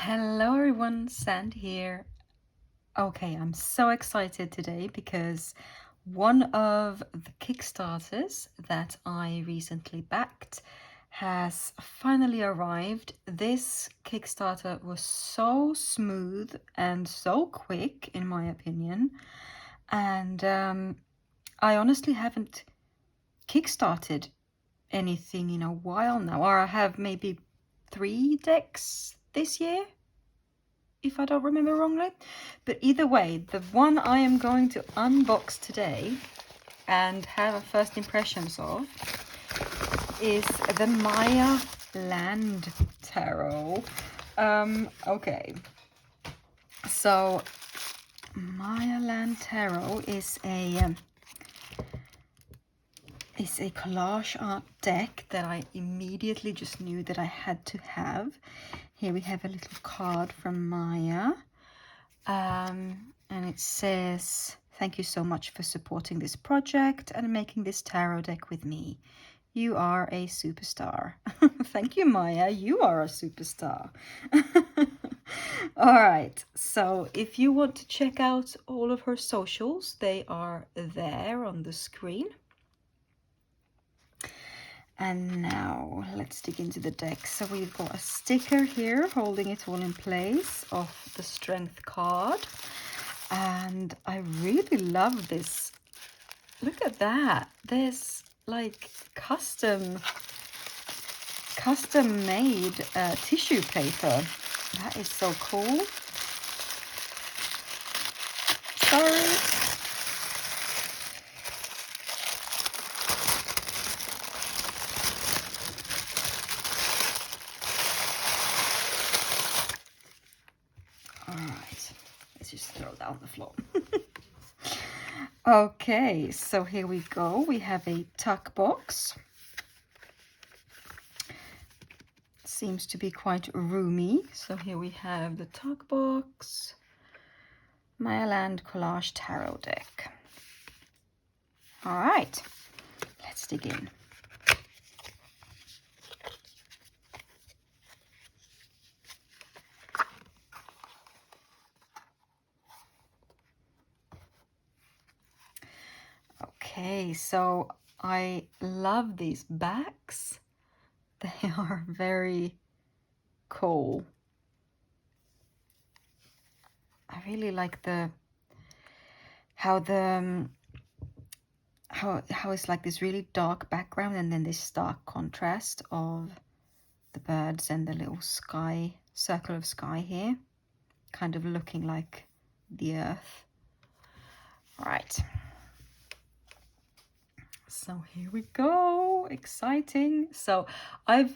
Hello everyone, Sandi here. Okay, I'm so excited today because one of the Kickstarters that I recently backed has finally arrived. This Kickstarter was so smooth and so quick, in my opinion, and I honestly haven't kickstarted anything in a while now, or I have maybe 3 decks this year, if I don't remember wrongly. But either way, the one I am going to unbox today and have a first impressions of is the Maya Land Tarot. Okay, so Maya Land Tarot is a collage art deck that I immediately just knew that I had to have. Here we have a little card from Maya, and it says, "Thank you so much for supporting this project and making this tarot deck with me. You are a superstar." Thank you, Maya. You are a superstar. All right. So if you want to check out all of her socials, they are there on the screen. And now let's dig into the deck. So we've got a sticker here holding it all in place of the Strength card. And I really love this. Look at that. There's like custom made tissue paper. That is so cool. Sorry. Let's just throw down the floor. Okay, so here we go. We have a tuck box. Seems to be quite roomy. So here we have the tuck box, Maya Land Collage Tarot deck. All right, let's dig in. Okay, so I love these backs. They are very cool. I really like how it's like this really dark background and then this stark contrast of the birds and the little sky, circle of sky here, kind of looking like the earth. All right. So here we go, exciting. So I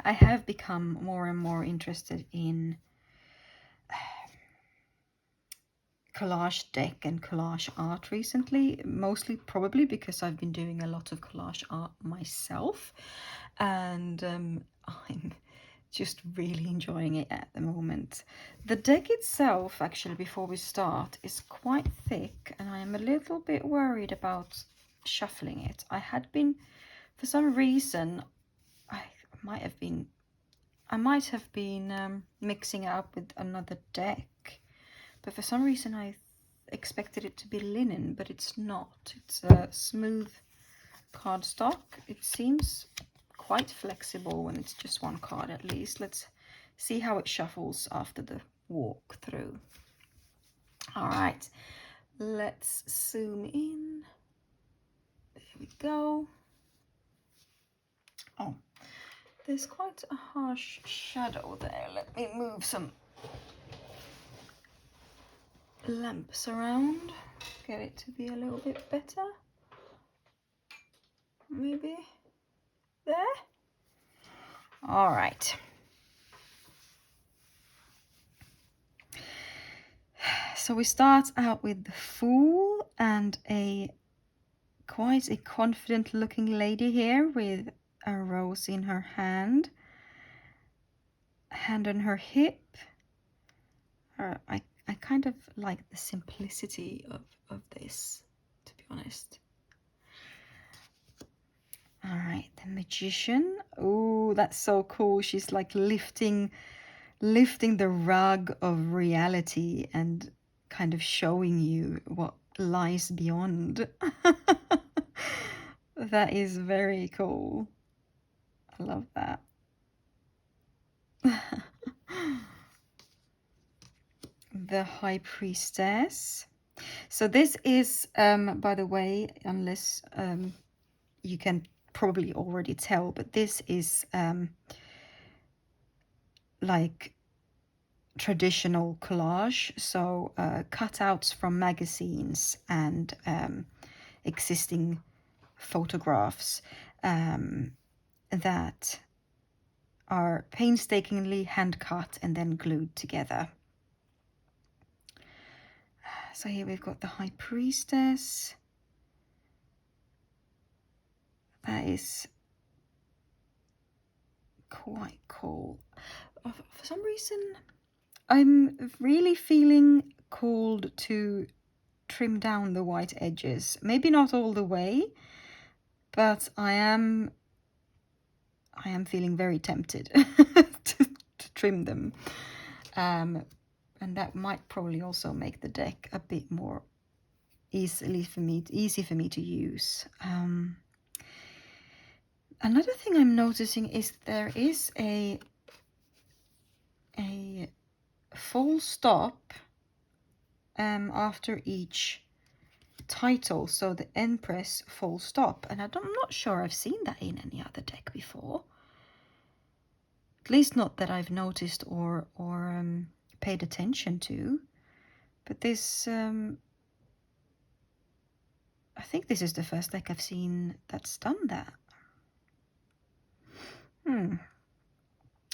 have become more and more interested in collage deck and collage art recently, mostly probably because I've been doing a lot of collage art myself, and I'm just really enjoying it at the moment. The deck itself, actually, before we start, is quite thick, and I am a little bit worried about shuffling it. I had been, for some reason, I might have been mixing it up with another deck, but for some reason I expected it to be linen, but it's not. It's a smooth cardstock. It seems quite flexible when it's just one card at least. Let's see how it shuffles after the walkthrough. All right, let's zoom in. There we go. Oh, there's quite a harsh shadow there. Let me move some lamps around, get it to be a little bit better. Maybe there. All right. So we start out with the Fool and quite a confident looking lady here with a rose in her hand on her hip. I kind of like the simplicity of this, to be honest. All right, the magician. Oh, that's so cool. She's like lifting the rug of reality and kind of showing you what lies beyond. That is very cool. I love that. The High Priestess. So this is, by the way, unless you can probably already tell, but this is like traditional collage. So cutouts from magazines and existing photographs that are painstakingly hand cut and then glued together. So here we've got the High Priestess. That is quite cool. For some reason, I'm really feeling called to trim down the white edges. Maybe not all the way, but I am feeling very tempted to trim them. And that might probably also make the deck a bit more easy for me to use. Another thing I'm noticing is there is a full stop after each title, so the Empress full stop, and I'm not sure I've seen that in any other deck before. At least not that I've noticed or paid attention to. But this, I think this is the first deck I've seen that's done that.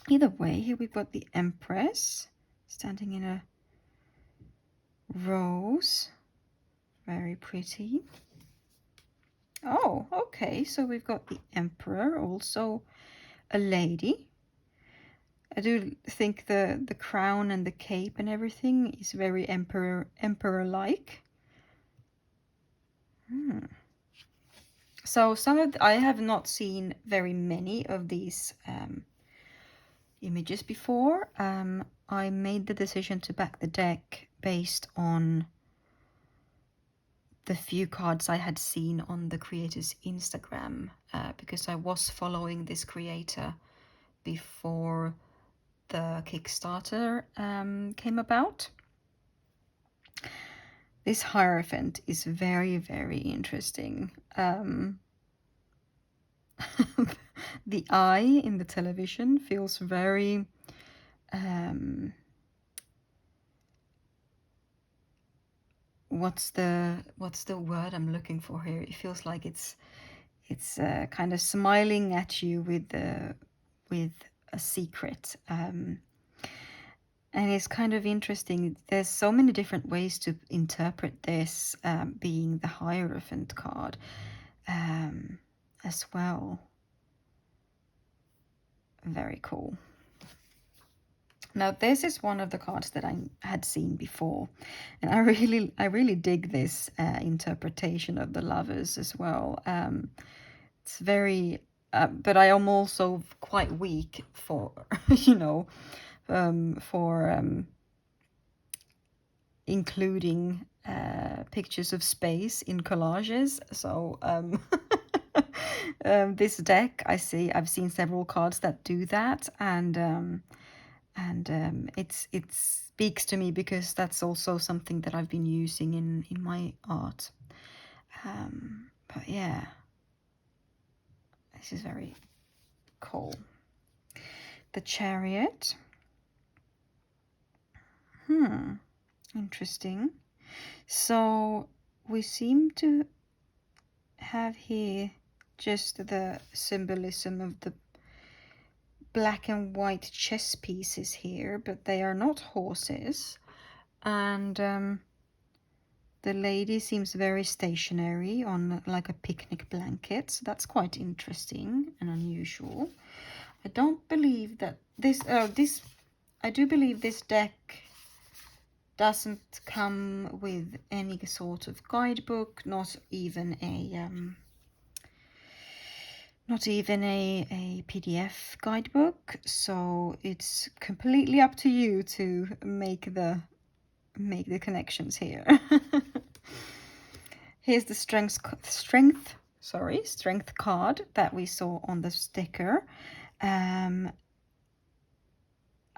Either way, here we've got the Empress standing in a rose. Very pretty. Oh, okay, so we've got the Emperor, also a lady. I do think the crown and the cape and everything is very emperor-like. So I have not seen very many of these images before. I made the decision to back the deck based on the few cards I had seen on the creator's Instagram, because I was following this creator before the Kickstarter came about. This Hierophant is very, very interesting. The eye in the television feels very what's the word I'm looking for here? It feels like it's kind of smiling at you with a secret. And it's kind of interesting. There's so many different ways to interpret this, being the Hierophant card as well. Very cool. Now this is one of the cards that I had seen before, and I really dig this interpretation of the Lovers as well. It's very, but I am also quite weak for including pictures of space in collages. So this deck, I've seen several cards that do that, and it speaks to me because that's also something that I've been using in my art. But yeah, this is very cool. The Chariot. Interesting. So we seem to have here just the symbolism of the black and white chess pieces here, but they are not horses. And the lady seems very stationary on like a picnic blanket, so that's quite interesting and unusual. I don't believe that I do believe this deck doesn't come with any sort of guidebook, not even not even a PDF guidebook, so it's completely up to you to make the connections here. Here's the strength card that we saw on the sticker. I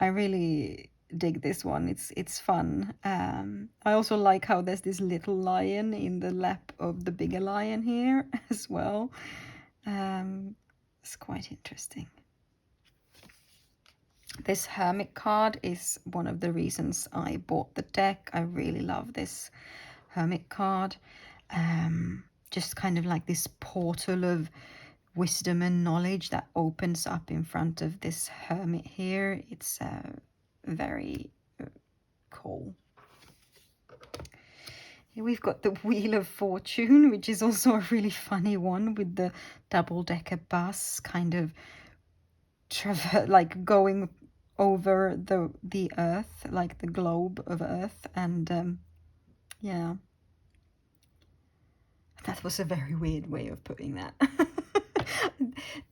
really dig this one. It's fun. I also like how there's this little lion in the lap of the bigger lion here as well. It's quite interesting. This hermit card is one of the reasons I bought the deck. I really love this hermit card. Just kind of like this portal of wisdom and knowledge that opens up in front of this hermit here. It's very cool. Here we've got the Wheel of Fortune, which is also a really funny one with the double-decker bus kind of like going over the earth, like the globe of earth. And yeah, that was a very weird way of putting that.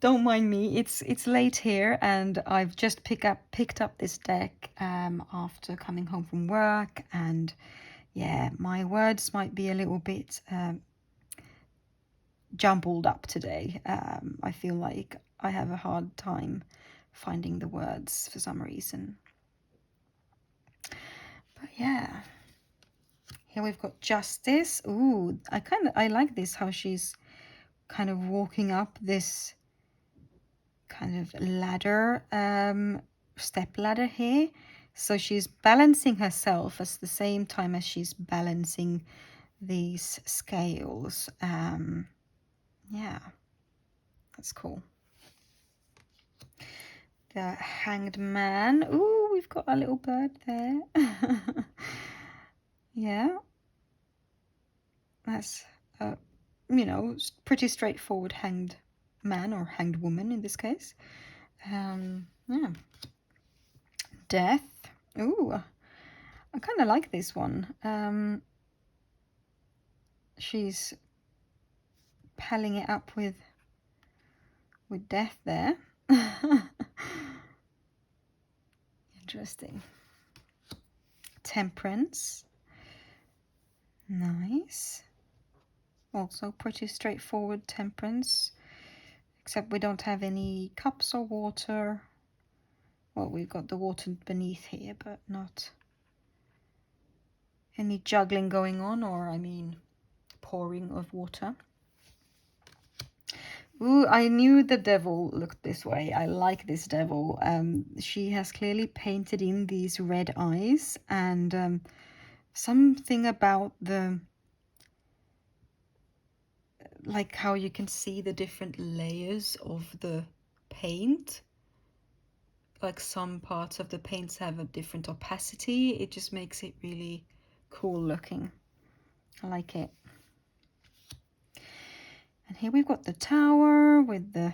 Don't mind me, it's late here and I've just picked up this deck after coming home from work, and yeah, my words might be a little bit jumbled up today. I feel like I have a hard time finding the words for some reason. But yeah, here we've got Justice. Ooh, I like this, how she's kind of walking up this kind of ladder, step ladder here. So she's balancing herself at the same time as she's balancing these scales. Yeah, that's cool. The Hanged Man. Ooh, we've got a little bird there. Yeah, that's pretty straightforward hanged man, or hanged woman in this case. Yeah. Death. Ooh, I kind of like this one. She's palling it up with death there. Interesting. Temperance. Nice. Also pretty straightforward temperance, except we don't have any cups or water. Well, we've got the water beneath here, but not any juggling going on, or I mean pouring of water. Ooh, I knew the devil looked this way. I like this devil. She has clearly painted in these red eyes, and something about the, like how you can see the different layers of the paint. Like some parts of the paints have a different opacity. It just makes it really cool looking. I like it. And here we've got the tower with the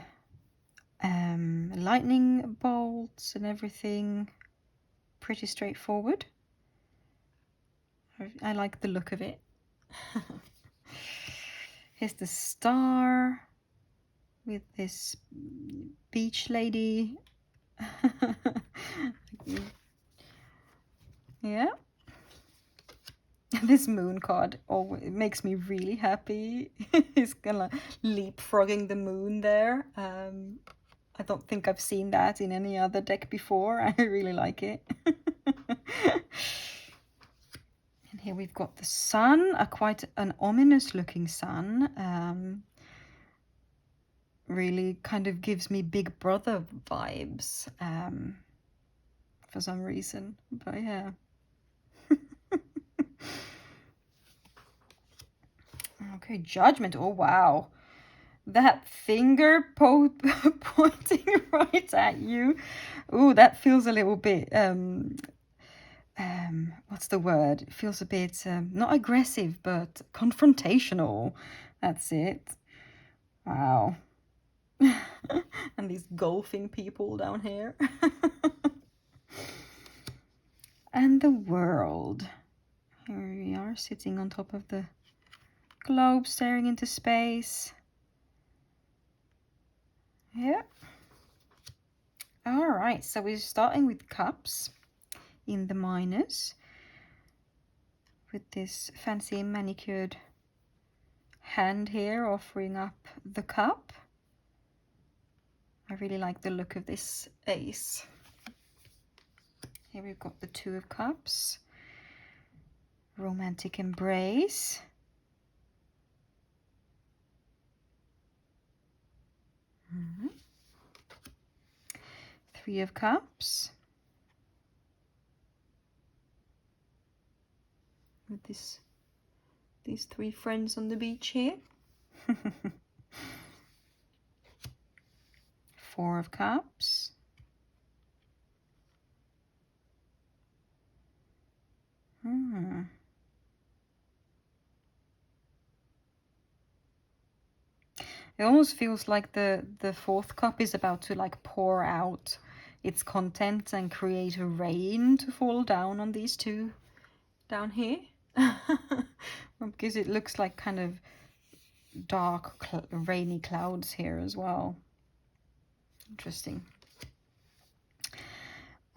lightning bolts and everything. Pretty straightforward. I like the look of it. Here's the star with this beach lady. Yeah. This moon card, oh, it makes me really happy. He's gonna leapfrogging the moon there. I don't think I've seen that in any other deck before. I really like it. And here we've got the sun, quite an ominous looking sun. Really kind of gives me Big Brother vibes for some reason, but yeah. Okay, Judgment. Oh, wow. That finger pointing right at you. Ooh, that feels a little bit, what's the word? It feels a bit, not aggressive, but confrontational. That's it. Wow. And these golfing people down here. And the world. Here we are, sitting on top of the globe, staring into space. Yeah. All right, so we're starting with cups in the minors with this fancy manicured hand here offering up the cup. I really like the look of this ace. Here we've got the Two of Cups, romantic embrace. Three of Cups. With these three friends on the beach here. Four of Cups. It almost feels like the fourth cup is about to like pour out its contents and create a rain to fall down on these two down here. Because it looks like kind of dark rainy clouds here as well. Interesting.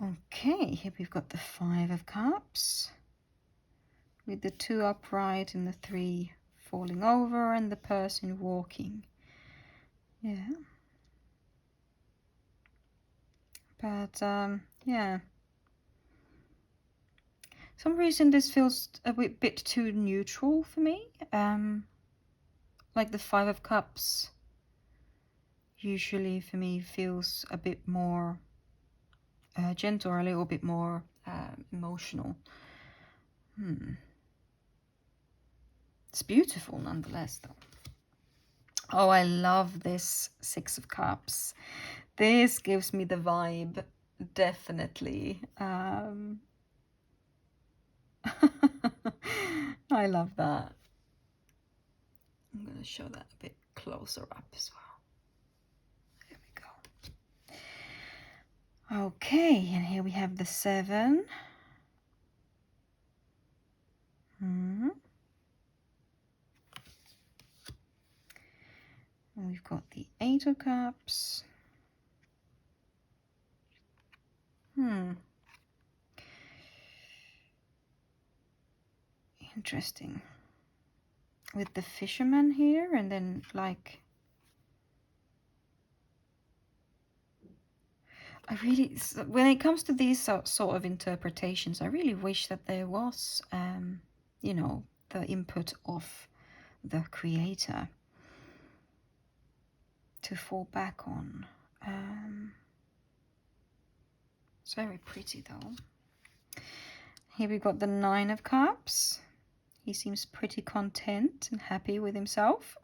Okay, here we've got the Five of Cups with the two upright and the three falling over and the person walking. Yeah. But yeah. Some reason this feels a bit too neutral for me. Like the Five of Cups usually for me feels a bit more urgent or a little bit more emotional. It's beautiful nonetheless though. Oh, I love this Six of Cups. This gives me the vibe, definitely. I love that. I'm going to show that a bit closer up as well. There we go. Okay, and here we have the Seven. And we've got the Eight of Cups. Interesting. With the Fisherman here, and then like I really, when it comes to these sort of interpretations, I really wish that there was, you know, the input of the creator to fall back on. It's very pretty though. Here we got the Nine of Cups. He seems pretty content and happy with himself.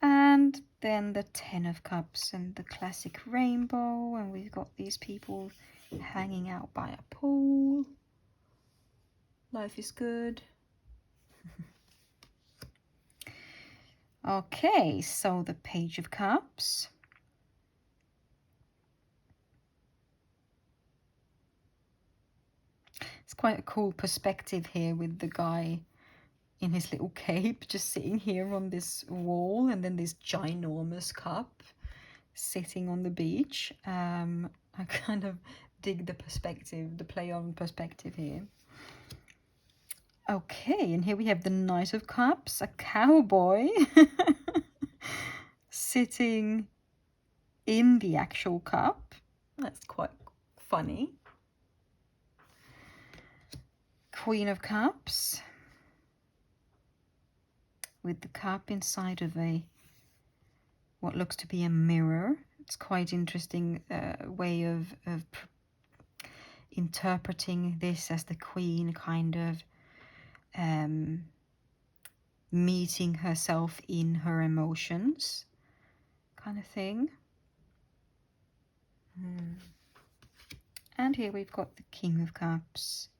And then the Ten of Cups and the classic rainbow, and we've got these people hanging out by a pool. Life is good. Okay, so the Page of Cups. It's quite a cool perspective here with the guy in his little cape just sitting here on this wall, and then this ginormous cup sitting on the beach. I kind of dig the perspective, the play on perspective here. Okay, and here we have the Knight of Cups, a cowboy sitting in the actual cup. That's quite funny. Queen of Cups with the cup inside of what looks to be a mirror. It's quite interesting way of interpreting this as the queen kind of meeting herself in her emotions kind of thing. And here we've got the King of Cups.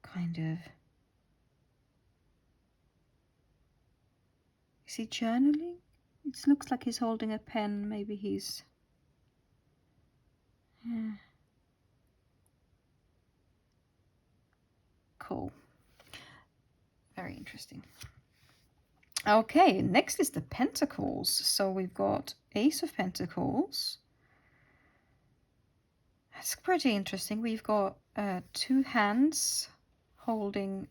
Kind of. Is he journaling? It looks like he's holding a pen. Maybe he's... Yeah. Cool. Very interesting. Okay, next is the Pentacles. So we've got Ace of Pentacles. That's pretty interesting. We've got 2 hands holding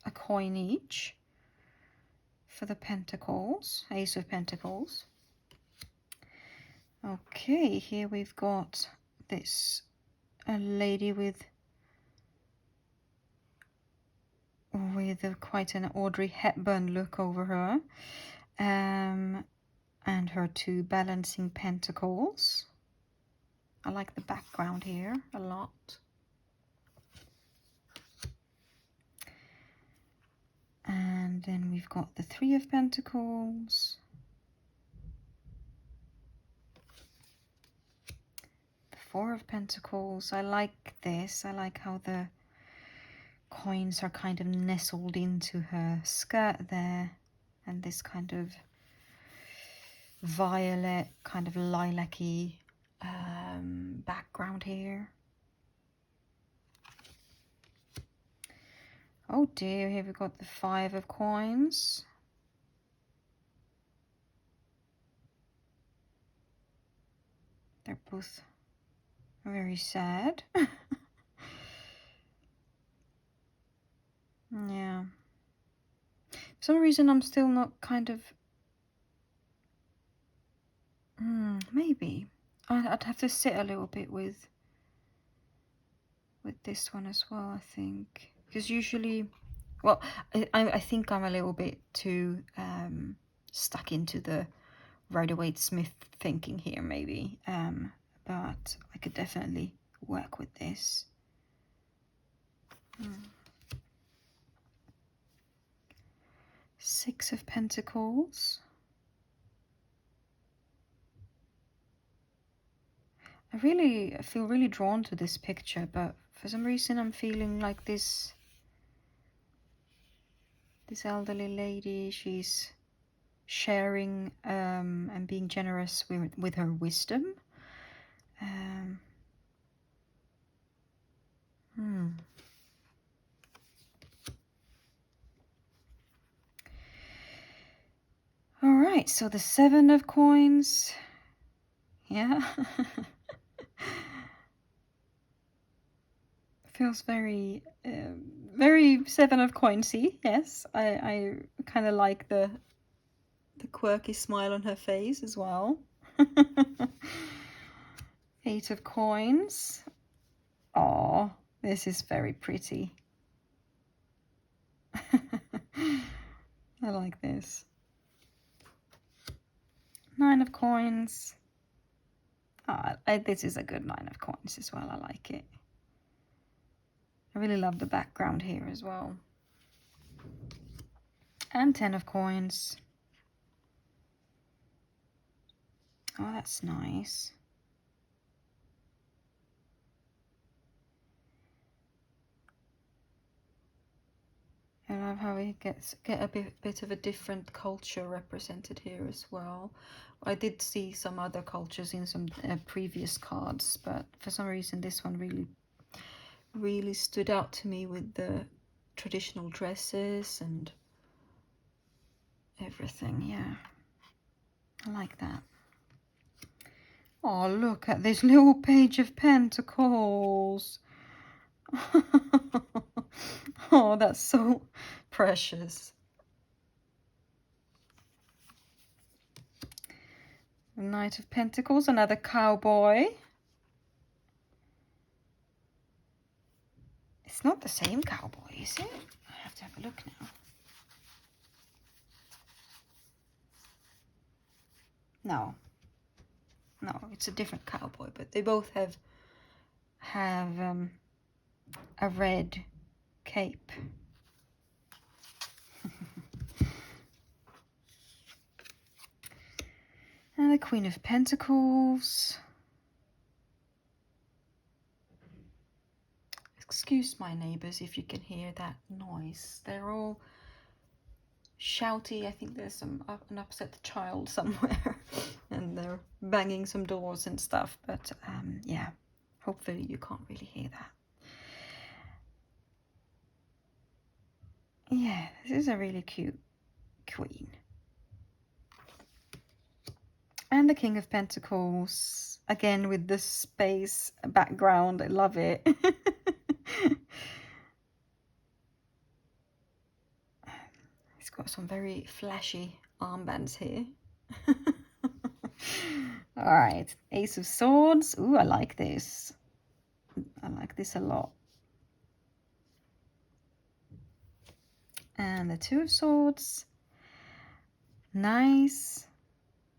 a coin each for the Pentacles, Ace of Pentacles. Okay, here we've got this a lady with quite an Audrey Hepburn look over her, and her 2 balancing pentacles. I like the background here a lot. And then we've got the 3 of Pentacles, the 4 of Pentacles. I like this. I like how the coins are kind of nestled into her skirt there, and this kind of violet, kind of lilac-y background here. Oh dear, here we've got the 5 of coins. They're both very sad. Yeah. For some reason I'm still not kind of... maybe. I'd have to sit a little bit with this one as well, I think. Because usually... Well, I think I'm a little bit too stuck into the Rider-Waite-Smith thinking here, maybe. But I could definitely work with this. 6 of Pentacles. I feel really drawn to this picture, but for some reason I'm feeling like this elderly lady, she's sharing and being generous with her wisdom. All right, so the 7 of coins. Yeah. Feels very, very 7 of coinsy. Yes, I kind of like the quirky smile on her face as well. 8 of coins. Oh, this is very pretty. I like this. 9 of coins. This is a good 9 of coins as well. I like it. I really love the background here as well. And 10 of coins. Oh, that's nice. I love how we get a bit of a different culture represented here as well. I did see some other cultures in some previous cards, but for some reason this one really stood out to me with the traditional dresses and everything. Yeah, I like that. Oh, look at this little page of pentacles. Oh, that's so precious. The Knight of Pentacles, another cowboy. It's not the same cowboy, is it? I have to have a look now. No, it's a different cowboy, but they both have a red cape. And the Queen of Pentacles. Excuse my neighbours if you can hear that noise. They're all shouty. I think there's an upset child somewhere and they're banging some doors and stuff, but yeah, hopefully you can't really hear that. Yeah, this is a really cute queen. And the King of Pentacles, again with the space background. I love it. He's got some very flashy armbands here. All right, Ace of Swords. Ooh, I like this. I like this a lot. And the Two of Swords. Nice.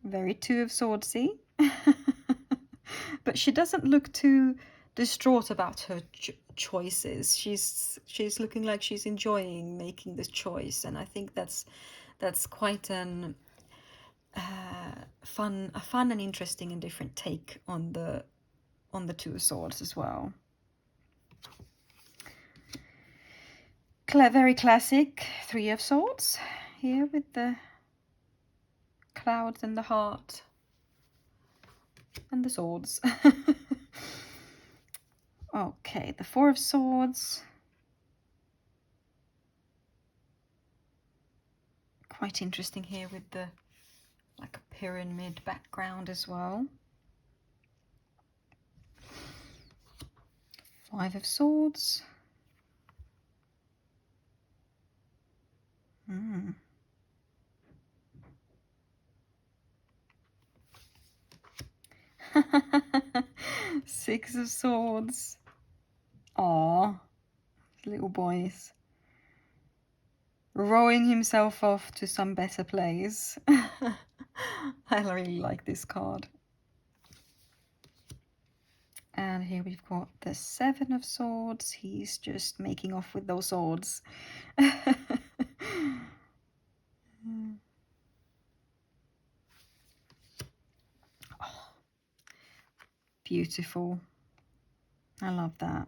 Very Two of Swordsy. But she doesn't look too distraught about her choices. She's looking like she's enjoying making this choice, and I think that's quite an fun and interesting and different take on the Two of Swords as well. Very classic Three of Swords here with the clouds and the heart and the swords. Okay, the Four of Swords. Quite interesting here with the like a pyramid background as well. Five of Swords. Six of Swords. Aww, little boys. Rowing himself off to some better place. I really like this card. And here we've got the Seven of Swords. He's just making off with those swords. Oh, beautiful. I love that.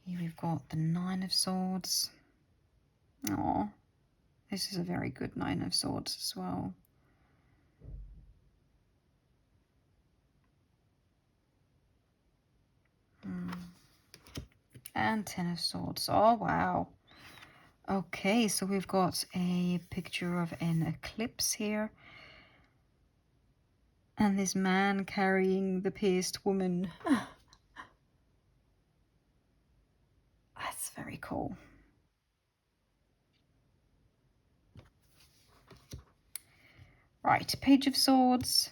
Here we've got the Nine of Swords. Oh, this is a very good Nine of Swords as well. And Ten of Swords. Oh, wow. Okay, so we've got a picture of an eclipse here. And this man carrying the pierced woman. That's very cool. Right, Page of Swords.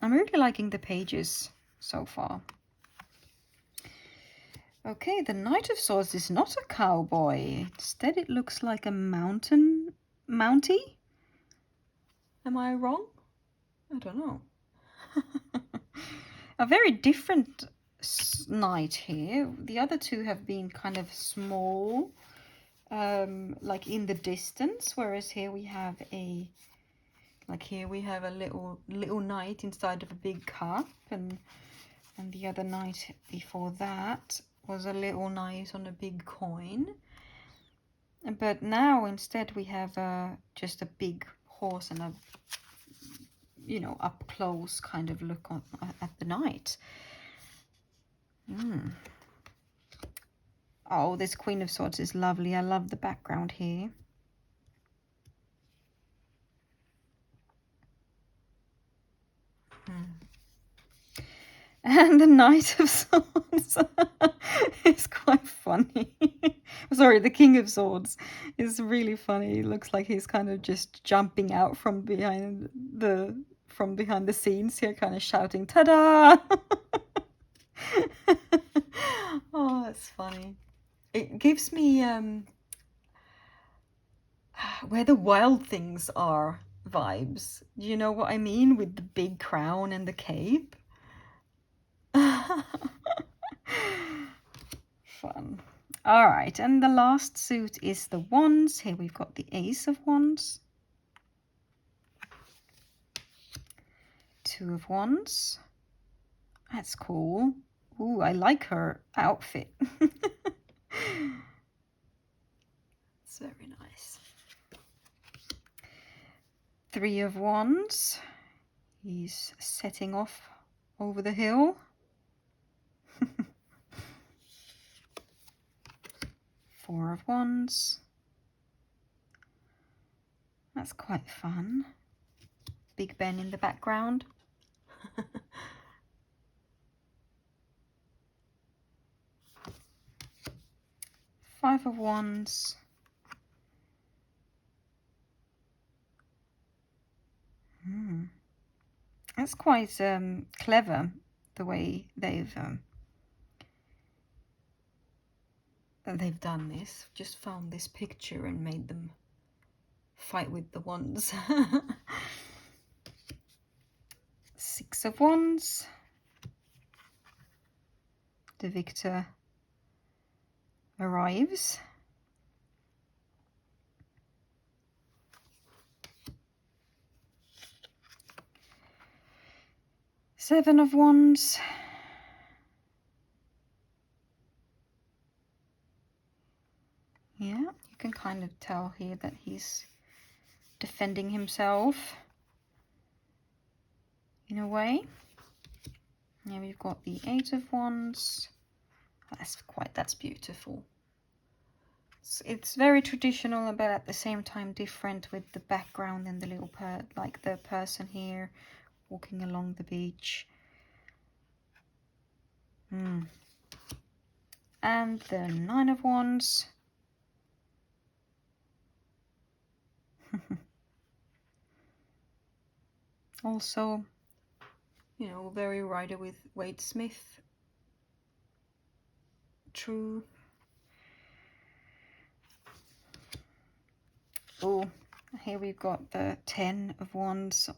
I'm really liking the pages so far. Okay, the Knight of Swords is not a cowboy. Instead, it looks like a mountie. Am I wrong? I don't know. A very different knight here. The other two have been kind of small, like in the distance, whereas here we have a little knight inside of a big cup, and the other knight before that was a little knight on a big coin. But now instead we have just a big horse and a, you know, up close kind of look at the knight. Oh, this Queen of Swords is lovely. I love the background here. And the Knight of Swords is quite funny. Sorry, the King of Swords is really funny. It looks like he's kind of just jumping out from behind the scenes here, kind of shouting, "Ta-da!" Oh, that's funny. It gives me Where the Wild Things Are vibes. Do you know what I mean? With the big crown and the cape. Fun. All right, and the last suit is the Wands. Here we've got the Ace of Wands. Two of Wands. That's cool. Ooh, I like her outfit. It's very nice. Three of Wands. He's setting off over the hill. 4 of Wands. That's quite fun. Big Ben in the background. 5 of Wands. That's quite clever, the way they've done this. Just found this picture and made them fight with the wands. 6 of Wands. The victor arrives. 7 of Wands. Yeah, you can kind of tell here that he's defending himself in a way. Now we've got the 8 of Wands. That's beautiful. It's very traditional, but at the same time different, with the background and the little like the person here walking along the beach. And the 9 of Wands. Also, you know, very Rider with Waite Smith. True. Oh, here we've got the 10 of Wands.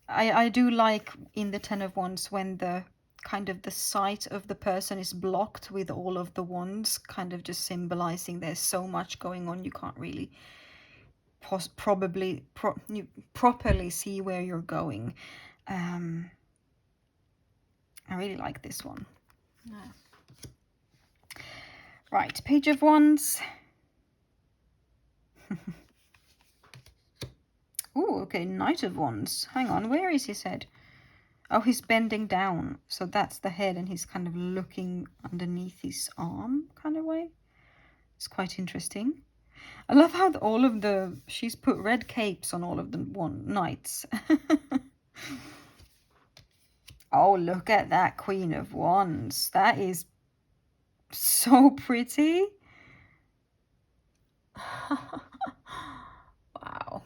I do like in the 10 of Wands when the kind of the sight of the person is blocked with all of the wands, kind of just symbolizing there's so much going on you can't really properly see where you're going. I really like this one. Right, Page of Wands. Oh, okay, Knight of Wands. Hang on, where is his head? Oh, he's bending down, so that's the head, and he's kind of looking underneath his arm, kind of way. It's quite interesting. I love how she's put red capes on all of the knights. Oh, look at that Queen of Wands. That is so pretty. Wow.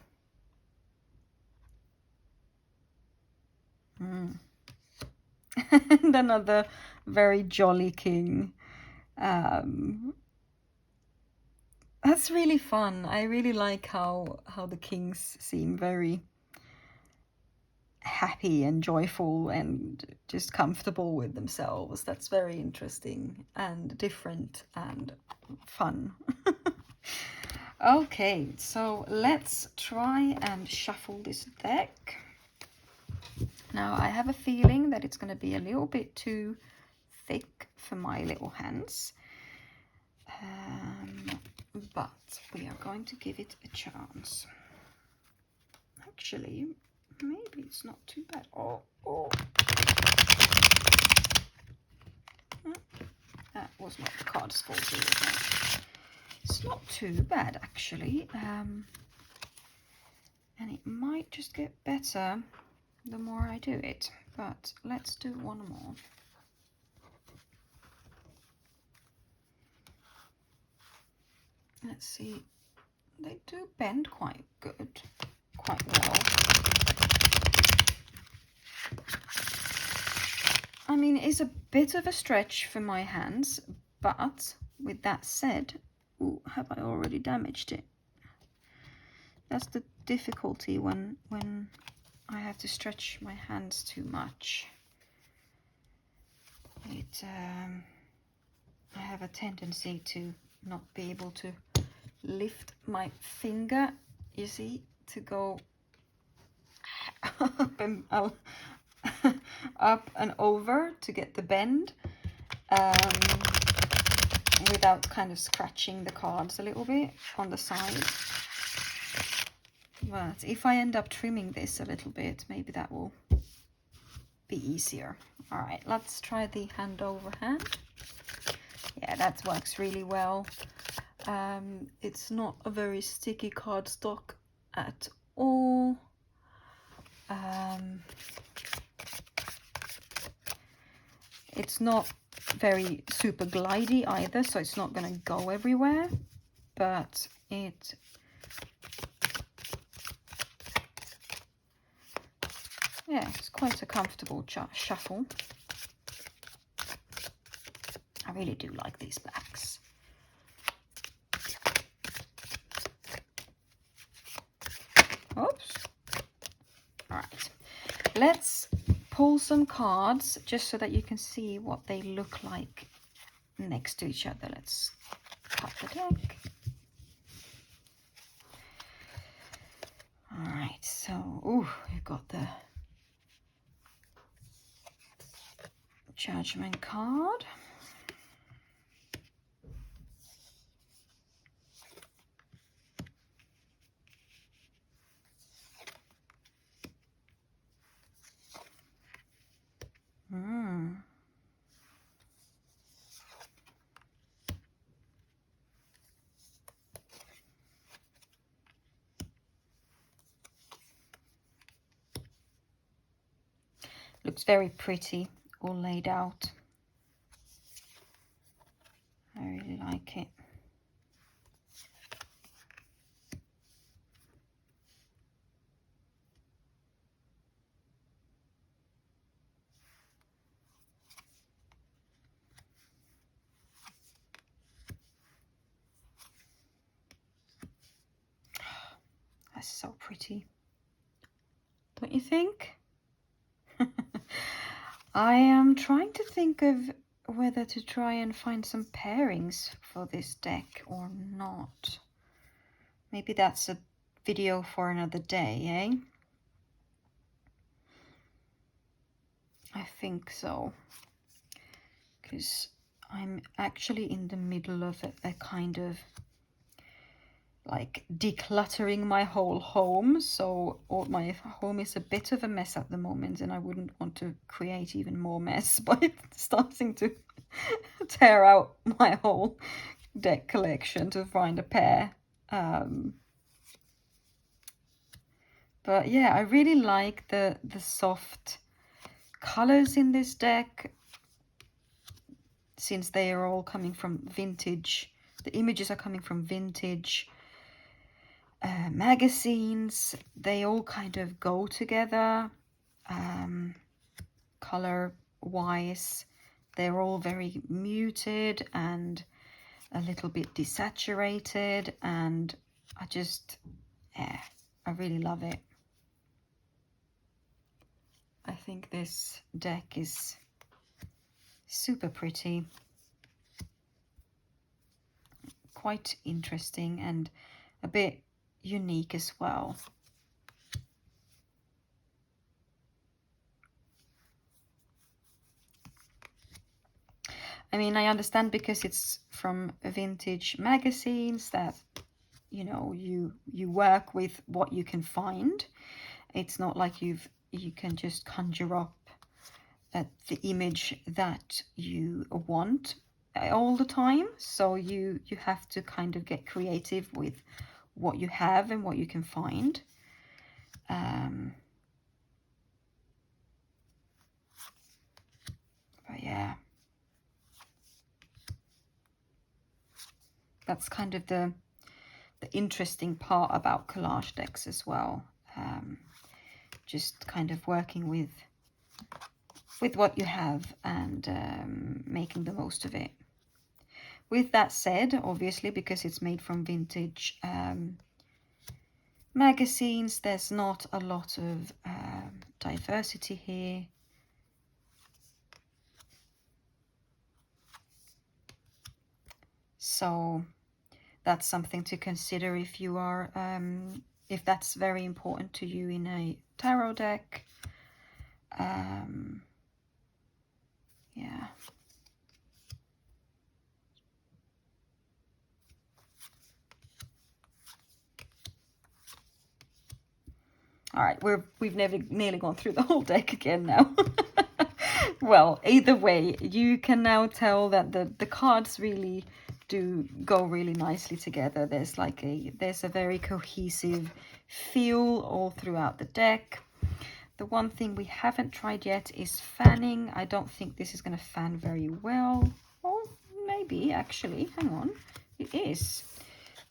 And another very jolly king. That's really fun. I really like how the kings seem very happy and joyful and just comfortable with themselves. That's very interesting and different and fun. Okay, so let's try and shuffle this deck. Now I have a feeling that it's going to be a little bit too thick for my little hands, but we are going to give it a chance. Actually, maybe it's not too bad. Oh. That was not the card's fault, was it? It's not too bad, actually. And it might just get better the more I do it. But let's do one more. Let's see. They do bend quite well. I mean, it's a bit of a stretch for my hands, but with that said, ooh, have I already damaged it? That's the difficulty when I have to stretch my hands too much. I have a tendency to not be able to lift my finger, you see, to go up and over to get the bend, without kind of scratching the cards a little bit on the side. But if I end up trimming this a little bit, maybe that will be easier. All right, let's try the hand over hand. Yeah, that works really well. It's not a very sticky cardstock at all. It's not very super glidey either, so it's not going to go everywhere, but it's quite a comfortable shuffle. I really do like these backs. Oops. All right, let's pull some cards just so that you can see what they look like next to each other. Let's cut the deck. All right, so you've got the Judgment card. Looks very pretty, all laid out. I really like it. That's so pretty, don't you think? I am trying to think of whether to try and find some pairings for this deck or not. Maybe that's a video for another day, eh? I think so, because I'm actually in the middle of a kind of like decluttering my whole home, so my home is a bit of a mess at the moment, and I wouldn't want to create even more mess by starting to tear out my whole deck collection to find a pair. But yeah, I really like the soft colors in this deck, since they are all coming from vintage. The images are coming from vintage magazines. They all kind of go together color wise. They're all very muted and a little bit desaturated, and I really love it. I think this deck is super pretty, quite interesting, and a bit unique as well. I mean, I understand because it's from vintage magazines that, you know, you work with what you can find. It's not like you can just conjure up the image that you want all the time. So you have to kind of get creative with what you have and what you can find. But yeah, that's kind of the interesting part about collage decks as well. Just kind of working with what you have and making the most of it. With that said, obviously, because it's made from vintage magazines, there's not a lot of diversity here. So that's something to consider if you are, if that's very important to you in a tarot deck. Yeah. All right, we've nearly gone through the whole deck again now. Well, either way, you can now tell that the cards really do go really nicely together. There's a very cohesive feel all throughout the deck. The one thing we haven't tried yet is fanning. I don't think this is going to fan very well. Or maybe, actually, hang on. It is.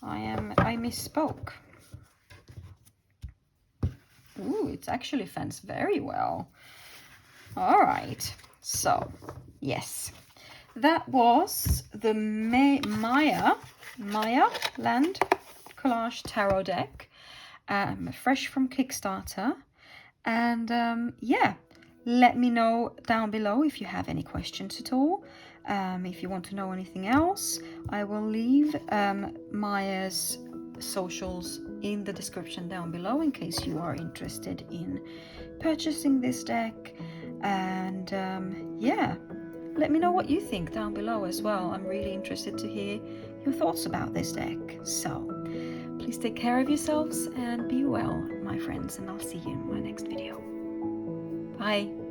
I misspoke. Ooh, it actually fans very well. All right, so yes, that was the Maya Land Collage Tarot deck, fresh from Kickstarter. And yeah, let me know down below if you have any questions at all. If you want to know anything else, I will leave Maya's socials in the description down below in case you are interested in purchasing this deck. And yeah, let me know what you think down below as well. I'm really interested to hear your thoughts about this deck. So please take care of yourselves and be well, my friends, and I'll see you in my next video. Bye.